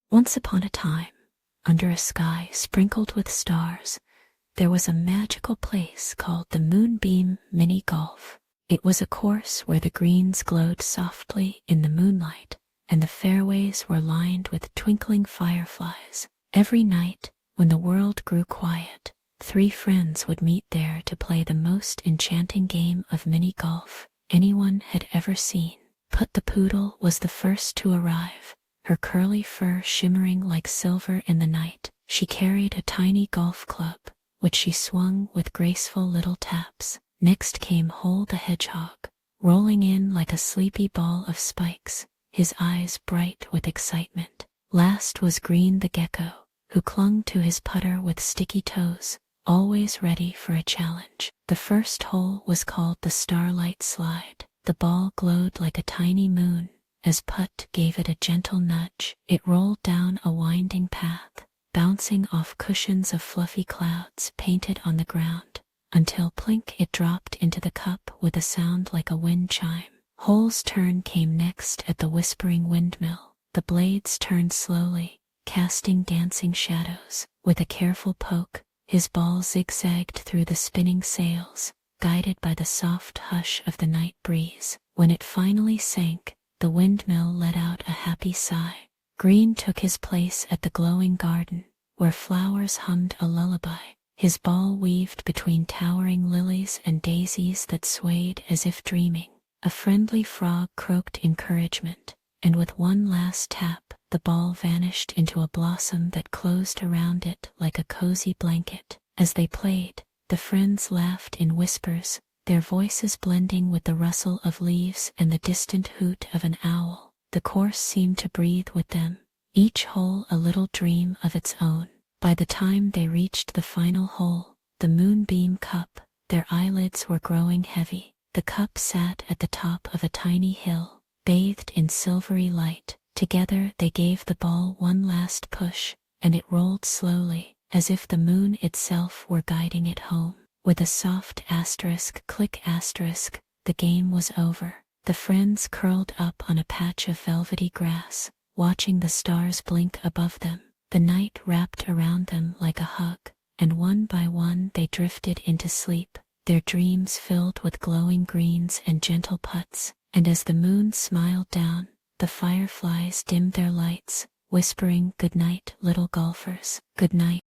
Once upon a time, under a sky sprinkled with stars, there was a magical place called the Moonbeam Mini Golf. It was a course where the greens glowed softly in the moonlight, and the fairways were lined with twinkling fireflies. Every night, when the world grew quiet, three friends would meet there to play the most enchanting game of mini golf anyone had ever seen. Put the poodle was the first to arrive, her curly fur shimmering like silver in the night. She carried a tiny golf club, which she swung with graceful little taps. Next came Hole the hedgehog, rolling in like a sleepy ball of spikes, his eyes bright with excitement. Last was Green the gecko, who clung to his putter with sticky toes, always ready for a challenge. The first hole was called the Starlight Slide. The ball glowed like a tiny moon. As Putt gave it a gentle nudge, it rolled down a winding path, bouncing off cushions of fluffy clouds painted on the ground, until plink it dropped into the cup with a sound like a wind chime. Hole's turn came next at the Whispering Windmill. The blades turned slowly, casting dancing shadows. With a careful poke, his ball zigzagged through the spinning sails, guided by the soft hush of the night breeze. When it finally sank, the windmill let out a happy sigh. Green took his place at the glowing garden, where flowers hummed a lullaby. His ball weaved between towering lilies and daisies that swayed as if dreaming. A friendly frog croaked encouragement, and with one last tap, the ball vanished into a blossom that closed around it like a cozy blanket. As they played, the friends laughed in whispers, their voices blending with the rustle of leaves and the distant hoot of an owl. The course seemed to breathe with them, each hole a little dream of its own. By the time they reached the final hole, the Moonbeam Cup, their eyelids were growing heavy. The cup sat at the top of a tiny hill, bathed in silvery light. Together they gave the ball one last push, and it rolled slowly, as if the moon itself were guiding it home. With a soft asterisk click asterisk, the game was over. The friends curled up on a patch of velvety grass, watching the stars blink above them. The night wrapped around them like a hug, and one by one they drifted into sleep, their dreams filled with glowing greens and gentle putts. And as the moon smiled down, the fireflies dimmed their lights, whispering, "Good night, little golfers, good night."